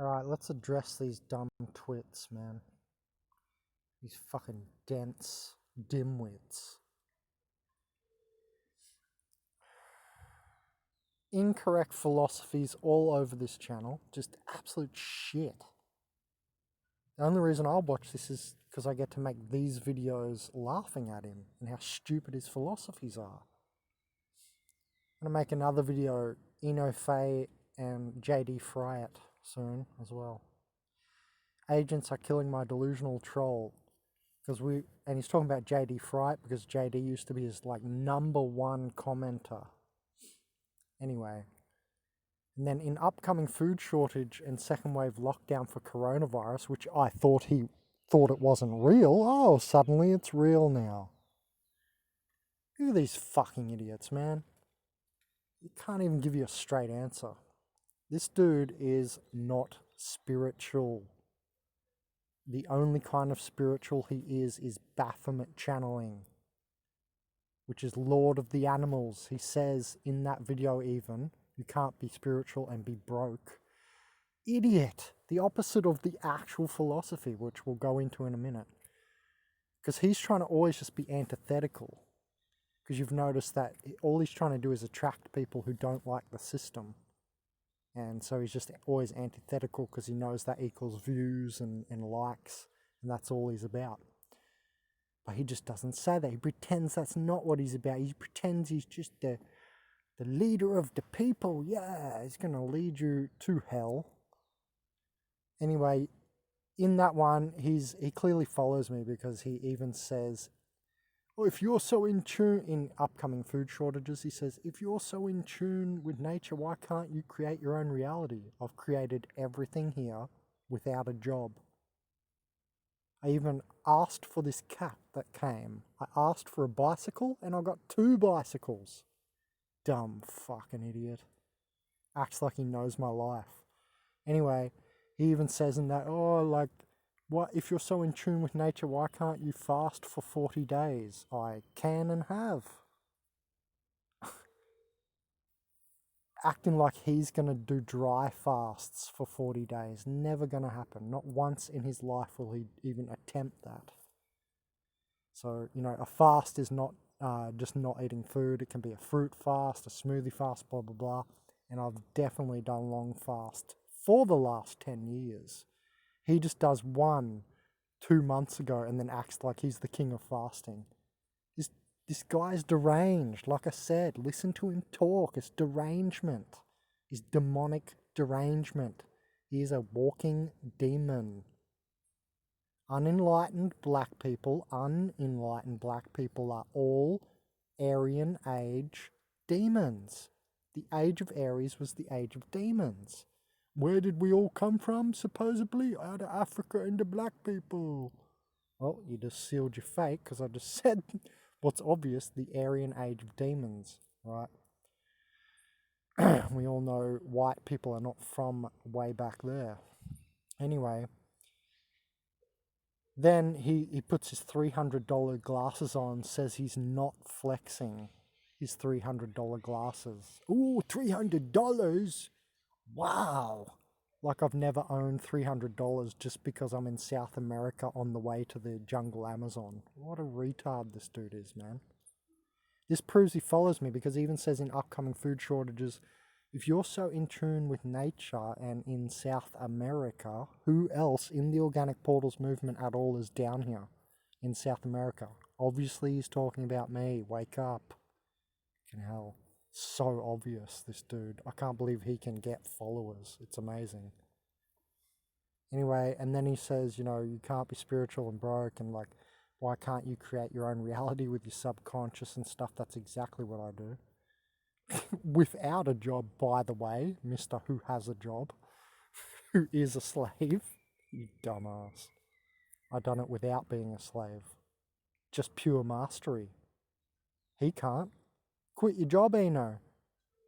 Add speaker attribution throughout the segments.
Speaker 1: Alright, let's address these dumb twits, man. These fucking dense dimwits. Incorrect philosophies all over this channel. Just absolute shit. The only reason I'll watch this is because I get to make these videos laughing at him and how stupid his philosophies are. I'm going to make another video, Emo Fey and JD Friat soon as well. Agents are killing my delusional troll. And he's talking about JD Friat because JD used to be his #1 commenter. Anyway. And then in upcoming food shortage and second wave lockdown for coronavirus, which I thought he thought it wasn't real. Oh, suddenly it's real now. Look at these fucking idiots, man. He can't even give you a straight answer. This dude is not spiritual. The only kind of spiritual he is Baphomet channeling, which is Lord of the Animals. He says in that video even, you can't be spiritual and be broke. Idiot! The opposite of the actual philosophy, which we'll go into in a minute. Because he's trying to always just be antithetical. Because you've noticed that all he's trying to do is attract people who don't like the system. And so he's just always antithetical because he knows that equals views and likes. And that's all he's about. But he just doesn't say that. He pretends that's not what he's about. He pretends he's just the leader of the people. Yeah, he's going to lead you to hell. Anyway, in that one, he clearly follows me because he even says, oh, if you're so in tune, in upcoming food shortages, he says, if you're so in tune with nature, why can't you create your own reality? I've created everything here without a job. I even asked for this cat that came. I asked for a bicycle and I got 2 bicycles. Dumb fucking idiot. Acts like he knows my life. Anyway, he even says in that, what if you're so in tune with nature, why can't you fast for 40 days? I can and have. Acting like he's going to do dry fasts for 40 days. Never going to happen. Not once in his life will he even attempt that. So, a fast is not just not eating food. It can be a fruit fast, a smoothie fast, blah, blah, blah. And I've definitely done long fast for the last 10 years. He just does one 2 months ago and then acts like he's the king of fasting. This guy's deranged. Like I said, listen to him talk. It's derangement. It's demonic derangement. He is a walking demon. Unenlightened black people are all Aryan age demons. The age of Aries was the age of demons. Where did we all come from, supposedly? Out of Africa and the black people. Well, you just sealed your fate, because I just said what's obvious, the Aryan age of demons, right? We all know white people are not from way back there. Anyway, then he puts his $300 glasses on, says he's not flexing his $300 glasses. Ooh, $300? Wow. Like I've never owned $300 just because I'm in South America on the way to the jungle Amazon. What a retard this dude is, man. This proves he follows me because he even says in upcoming food shortages, if you're so in tune with nature and in South America, who else in the Organic Portals movement at all is down here in South America? Obviously he's talking about me. Wake up. Fucking hell. So obvious, this dude. I can't believe he can get followers. It's amazing. Anyway, and then he says, you can't be spiritual and broke, and why can't you create your own reality with your subconscious and stuff? That's exactly what I do. Without a job, by the way, Mr. Who has a job, who is a slave. You dumbass. I've done it without being a slave. Just pure mastery. He can't. Quit your job, Eno.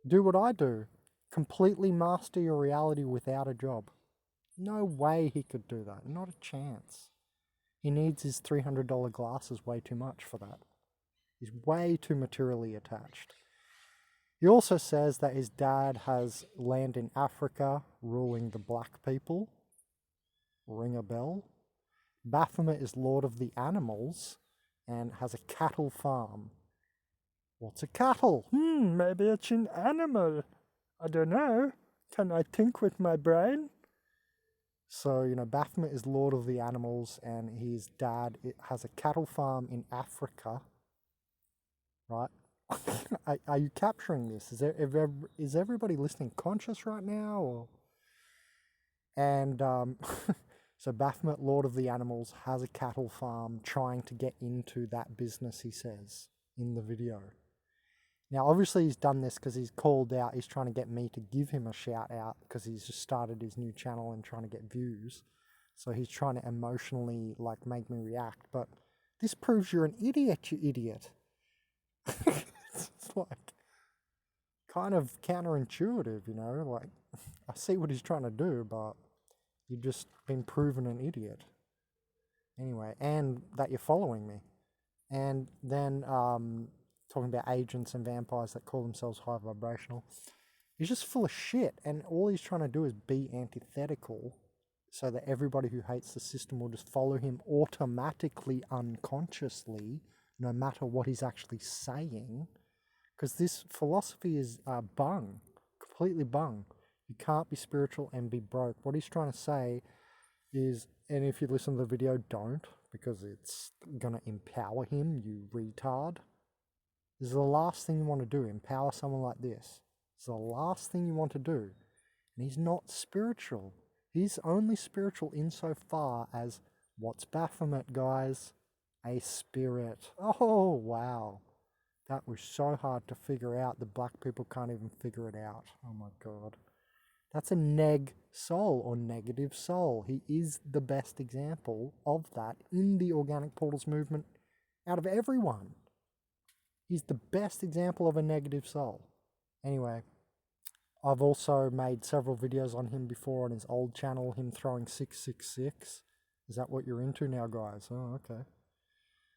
Speaker 1: Do what I do. Completely master your reality without a job. No way he could do that. Not a chance. He needs his $300 glasses way too much for that. He's way too materially attached. He also says that his dad has land in Africa ruling the black people. Ring a bell. Baphomet is lord of the animals and has a cattle farm. What's a cattle? Maybe it's an animal. I don't know. Can I think with my brain? So, Baphomet is lord of the animals and his dad has a cattle farm in Africa. Right? Are you capturing this? Is everybody listening conscious right now? Or? And so Baphomet, lord of the animals, has a cattle farm trying to get into that business, he says, in the video. Now, obviously he's done this because he's called out. He's trying to get me to give him a shout out because he's just started his new channel and trying to get views. So he's trying to emotionally, make me react. But this proves you're an idiot, you idiot. It's kind of counterintuitive, I see what he's trying to do, but you've just been proven an idiot. Anyway, and that you're following me. And then talking about agents and vampires that call themselves high vibrational. He's just full of shit, and all he's trying to do is be antithetical so that everybody who hates the system will just follow him automatically, unconsciously, no matter what he's actually saying. Because this philosophy is bung, completely bung. You can't be spiritual and be broke. What he's trying to say is, and if you listen to the video, don't, because it's going to empower him, you retard. This is the last thing you want to do, empower someone like this. It's the last thing you want to do. And he's not spiritual. He's only spiritual insofar as, what's Baphomet, guys? A spirit. Oh, wow. That was so hard to figure out. The black people can't even figure it out. Oh my God. That's a neg soul or negative soul. He is the best example of that in the organic portals movement out of everyone. He's the best example of a negative soul. Anyway, I've also made several videos on him before on his old channel, him throwing 666. Is that what you're into now, guys? Oh, okay.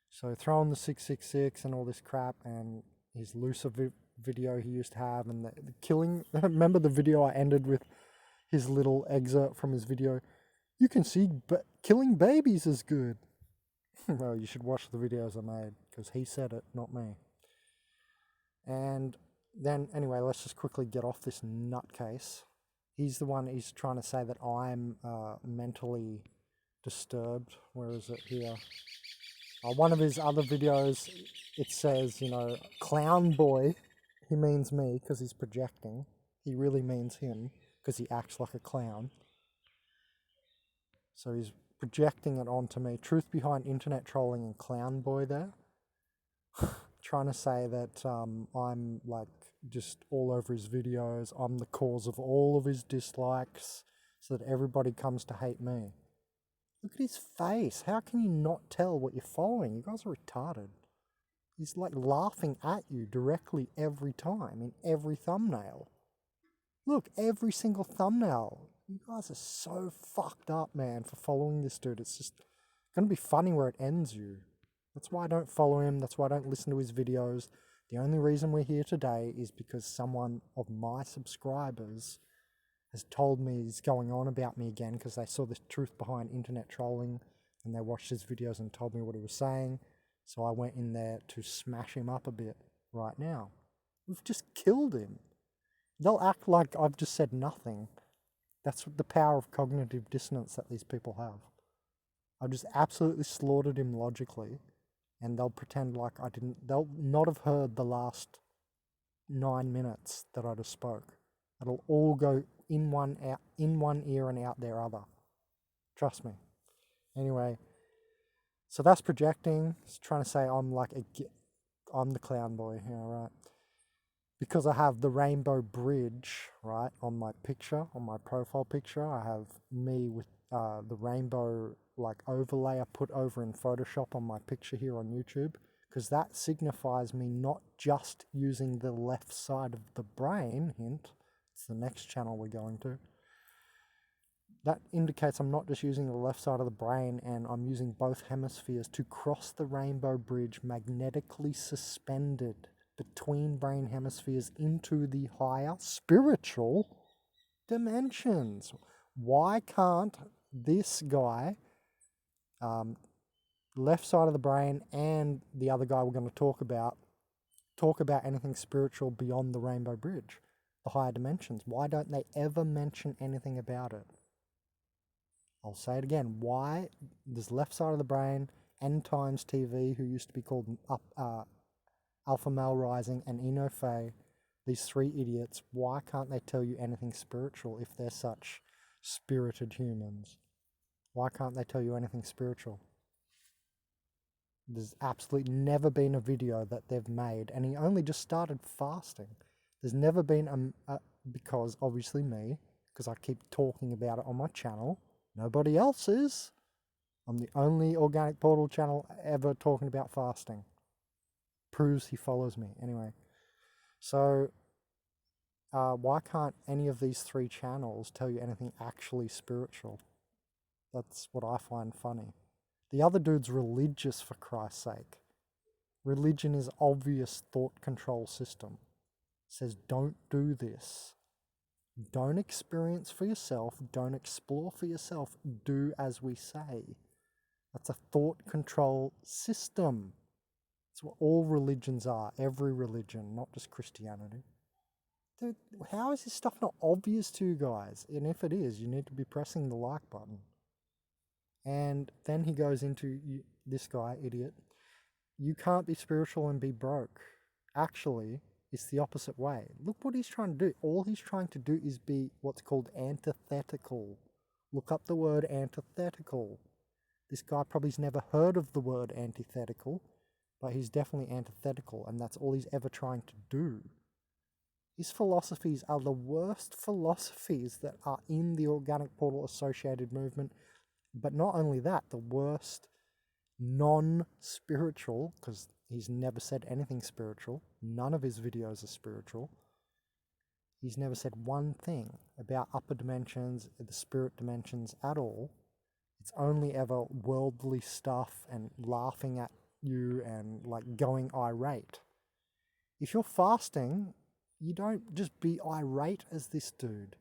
Speaker 1: So throwing the 666 and all this crap, and his Lucifer video he used to have, and the killing. Remember the video I ended with his little excerpt from his video? You can see killing babies is good. Well, you should watch the videos I made, because he said it, not me. And then, anyway, let's just quickly get off this nutcase. He's the one, he's trying to say that I'm mentally disturbed. Where is it here? One of his other videos, it says, clown boy. He means me because he's projecting. He really means him because he acts like a clown. So he's projecting it onto me. Truth behind internet trolling and clown boy there. Trying to say that I'm just all over his videos. I'm the cause of all of his dislikes so that everybody comes to hate me. Look at his face. How can you not tell what you're following? You guys are retarded. He's laughing at you directly every time in every thumbnail. Look, every single thumbnail. You guys are so fucked up, man, for following this dude. It's just going to be funny where it ends you. That's why I don't follow him. That's why I don't listen to his videos. The only reason we're here today is because someone of my subscribers has told me he's going on about me again because they saw the truth behind internet trolling and they watched his videos and told me what he was saying. So I went in there to smash him up a bit right now. We've just killed him. They'll act like I've just said nothing. That's the power of cognitive dissonance that these people have. I've just absolutely slaughtered him logically, and they'll pretend like I didn't. They'll not have heard the last 9 minutes that I just spoke. It'll all go in one ear and out their other. Trust me. Anyway, so that's projecting. It's trying to say I'm I'm the clown boy, right? Because I have the rainbow bridge, right, on my picture, on my profile picture. I have me with the rainbow overlay I put over in Photoshop on my picture here on YouTube, because that signifies me not just using the left side of the brain, hint. It's the next channel we're going to. That indicates I'm not just using the left side of the brain, and I'm using both hemispheres to cross the rainbow bridge magnetically suspended between brain hemispheres into the higher spiritual dimensions. Why can't this guy, left side of the brain, and the other guy we're going to talk about anything spiritual beyond the rainbow bridge, the higher dimensions? Why don't they ever mention anything about it? I'll say it again. Why does left side of the brain, EndTimesTV, who used to be called Alpha Male Rising, and Emo Fey, these three idiots, why can't they tell you anything spiritual if they're such spirited humans? Why can't they tell you anything spiritual? There's absolutely never been a video that they've made, and he only just started fasting. There's never been because obviously me, because I keep talking about it on my channel. Nobody else is. I'm the only organic portal channel ever talking about fasting. Proves he follows me. Anyway, so why can't any of these three channels tell you anything actually spiritual? That's what I find funny. The other dude's religious, for Christ's sake. Religion is obvious thought control system. It says don't do this. Don't experience for yourself. Don't explore for yourself. Do as we say. That's a thought control system. That's what all religions are. Every religion, not just Christianity. Dude, how is this stuff not obvious to you guys? And if it is, you need to be pressing the like button. And then he goes into, this guy, idiot, you can't be spiritual and be broke. Actually, it's the opposite way. Look what he's trying to do. All he's trying to do is be what's called antithetical. Look up the word antithetical. This guy probably's never heard of the word antithetical, but he's definitely antithetical, and that's all he's ever trying to do. His philosophies are the worst philosophies that are in the organic portal associated movement, but not only that, the worst non-spiritual, because he's never said anything spiritual. None of his videos are spiritual. He's never said one thing about upper dimensions, the spirit dimensions at all. It's only ever worldly stuff and laughing at you and like going irate. If you're fasting, you don't just be irate as this dude.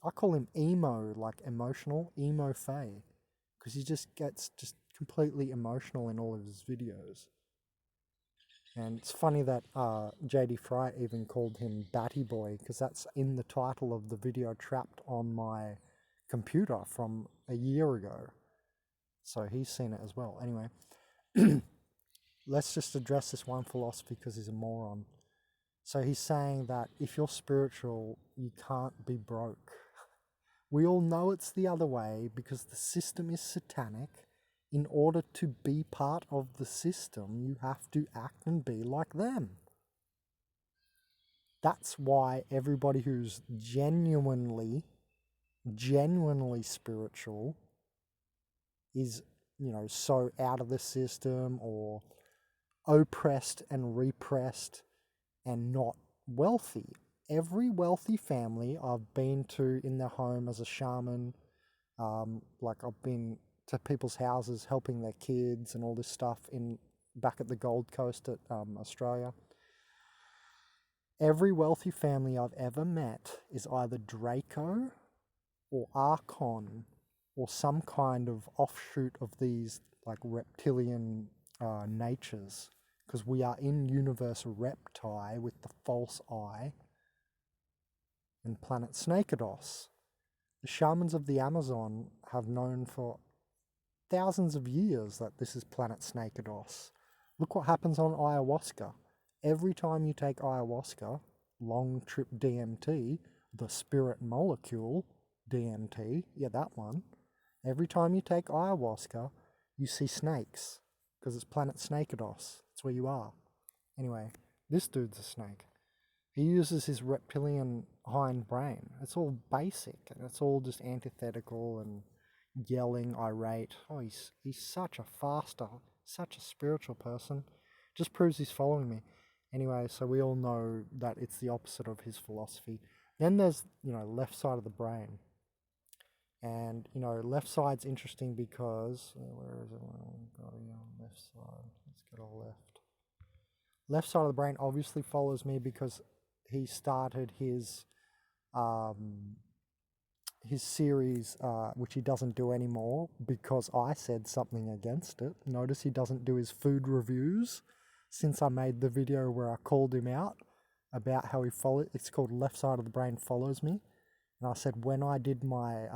Speaker 1: I call him emo, like emotional, Emo Fey, because he just gets just completely emotional in all of his videos. And it's funny that JD Fry even called him Batty Boy, because that's in the title of the video trapped on my computer from a year ago. So he's seen it as well. Anyway, let's just address this one philosophy because he's a moron. So he's saying that if you're spiritual, you can't be broke. We all know it's the other way because the system is satanic. In order to be part of the system, you have to act and be like them. That's why everybody who's genuinely spiritual is, so out of the system or oppressed and repressed and not wealthy. Every wealthy family I've been to in their home as a shaman, like I've been to people's houses helping their kids and all this stuff back at the Gold Coast at Australia. Every wealthy family I've ever met is either Draco or Archon or some kind of offshoot of these like reptilian natures, because we are in universe Repti with the false eye and planet Snakeados. The shamans of the Amazon have known for thousands of years that this is planet Snakeados. Look what happens on ayahuasca. Every time you take ayahuasca, long trip DMT, the spirit molecule DMT, yeah, that one. Every time you take ayahuasca, you see snakes, because it's planet Snakeados. That's where you are. Anyway, this dude's a snake. He uses his reptilian hind brain. It's all basic, and it's all just antithetical and yelling, irate. Oh, he's such a faster, such a spiritual person. Just proves he's following me. Anyway, so we all know that it's the opposite of his philosophy. Then there's, left side of the brain. And, left side's interesting because, where is it? Left side. Let's get all left. Left Side of the Brain obviously follows me because he started his series, which he doesn't do anymore because I said something against it. Notice he doesn't do his food reviews since I made the video where I called him out about how he followed. It's called Left Side of the Brain Follows Me. And I said when I did my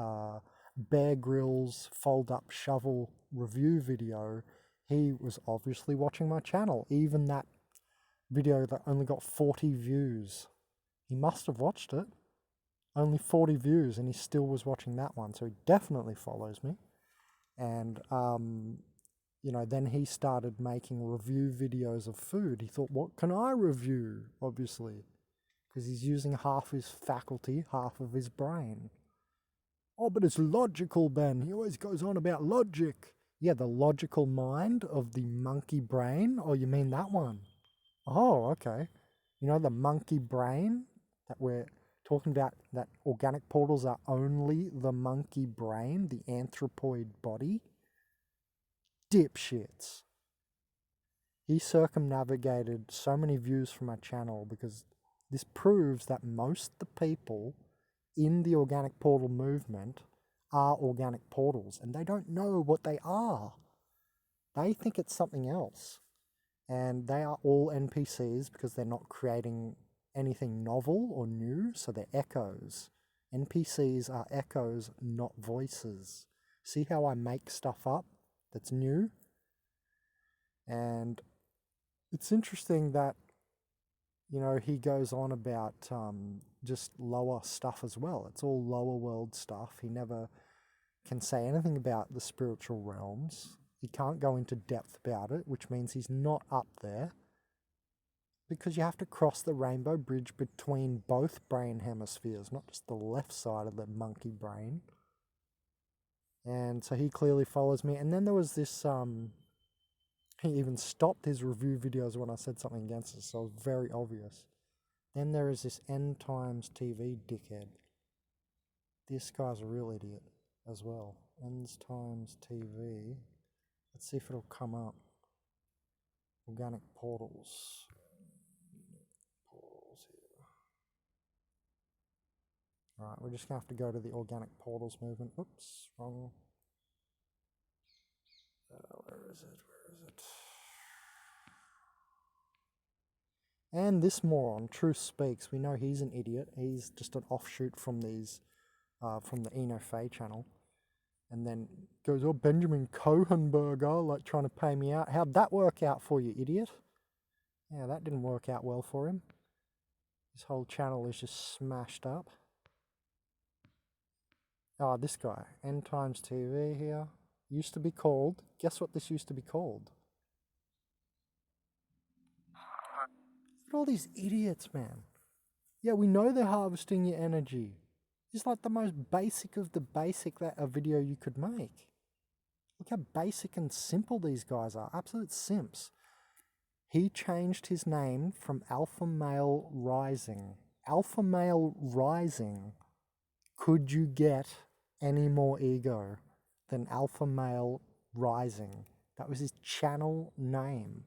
Speaker 1: Bear Grylls fold-up shovel review video, he was obviously watching my channel. Even that video that only got 40 views. He must have watched it. Only 40 views and he still was watching that one. So he definitely follows me. And, you know, then he started making review videos of food. He thought, what can I review? Obviously. Because he's using half his faculty, half of his brain. Oh, but it's logical, Ben. He always goes on about logic. Yeah, the logical mind of the monkey brain? Oh, you mean that one? Oh, okay. You know the monkey brain that we're talking about, that organic portals are only the monkey brain, the anthropoid body? Dipshits. He circumnavigated so many views from my channel because this proves that most of the people in the organic portal movement are organic portals and they don't know what they are. They think it's something else. And they are all NPCs because they're not creating anything novel or new, so they're echoes. NPCs are echoes, not voices. See how I make stuff up that's new? And it's interesting that, you know, he goes on about just lower stuff as well. It's all lower world stuff. He never can say anything about the spiritual realms. He can't go into depth about it, which means he's not up there. Because you have to cross the rainbow bridge between both brain hemispheres, not just the left side of the monkey brain. And so he clearly follows me. And then there was this, he even stopped his review videos when I said something against it, so it was very obvious. Then there is this EndTimesTV dickhead. This guy's a real idiot as well. EndTimesTV. Let's see if it'll come up. Organic portals. Portals here. Alright, we're just going to have to go to the organic portals movement. Oops, wrong. Where is it? Where is it? And this moron, Truth Speaks, we know he's an idiot. He's just an offshoot from these, from the Emo Fey channel. And then goes, oh, Benjamin Cohenberger, like trying to pay me out. How'd that work out for you, idiot? Yeah, that didn't work out well for him. His whole channel is just smashed up. Oh, this guy, EndTimesTV here. Used to be called, guess what this used to be called? Look at all these idiots, man. Yeah, we know they're harvesting your energy. It's like the most basic of the basic that a video you could make. Look how basic and simple these guys are. Absolute simps. He changed his name from Alpha Male Rising. Alpha Male Rising. Could you get any more ego than Alpha Male Rising? That was his channel name.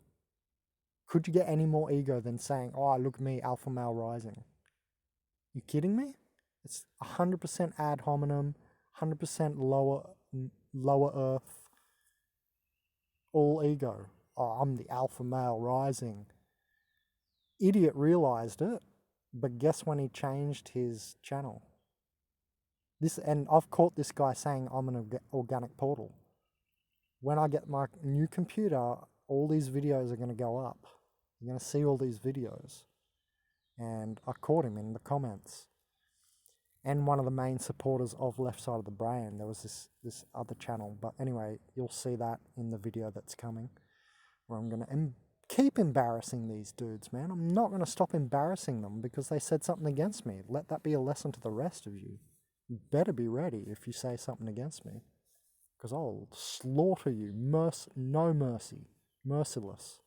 Speaker 1: Could you get any more ego than saying, oh, look at me, Alpha Male Rising? You kidding me? It's 100% ad hominem, 100% lower earth, all ego. Oh, I'm the Alpha Male Rising. Idiot realized it, but guess when he changed his channel? And I've caught this guy saying I'm an organic portal. When I get my new computer, all these videos are going to go up. You're going to see all these videos. And I caught him in the comments. And one of the main supporters of Left Side of the Brain. There was this other channel. But anyway, you'll see that in the video that's coming. Where I'm going to keep embarrassing these dudes, man. I'm not going to stop embarrassing them because they said something against me. Let that be a lesson to the rest of you. You better be ready if you say something against me. Because I'll slaughter you. No mercy. Merciless.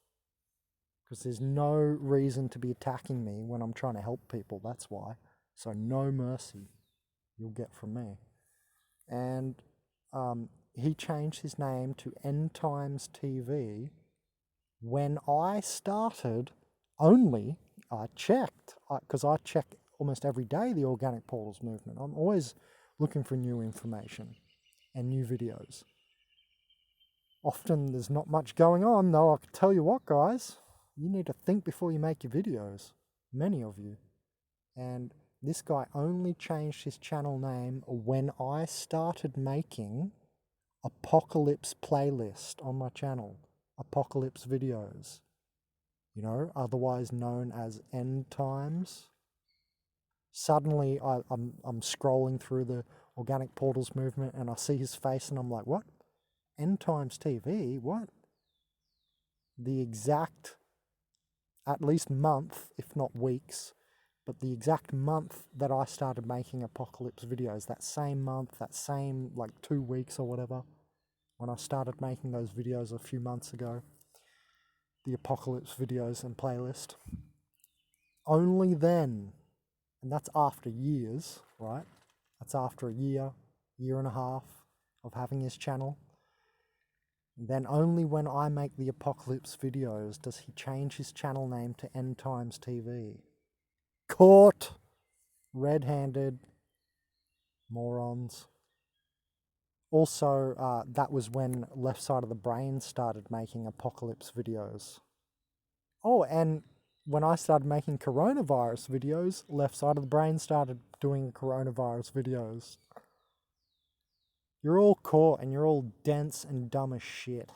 Speaker 1: Because there's no reason to be attacking me when I'm trying to help people. That's why. So no mercy you'll get from me. And he changed his name to EndTimesTV when I started only I checked, because I check almost every day the Organic Portals movement. I'm always looking for new information and new videos. Often there's not much going on, though. I can tell you what, guys, you need to think before you make your videos. Many of you. And this guy only changed his channel name when I started making Apocalypse playlist on my channel. Apocalypse videos. You know, otherwise known as End Times. Suddenly I'm scrolling through the Organic Portals movement and I see his face and I'm like, what? EndTimesTV? What? The exact, at least month, if not weeks, but the exact month that I started making Apocalypse videos, that same month, that same like 2 weeks or whatever, when I started making those videos a few months ago, the Apocalypse videos and playlist, only then, and that's after years, right? That's after a year and a half of having his channel. Then only when I make the Apocalypse videos does he change his channel name to EndTimesTV. Caught! Red-handed. Morons. Also, that was when Left Side of the Brain started making Apocalypse videos. Oh, and when I started making coronavirus videos, Left Side of the Brain started doing coronavirus videos. You're all caught and you're all dense and dumb as shit.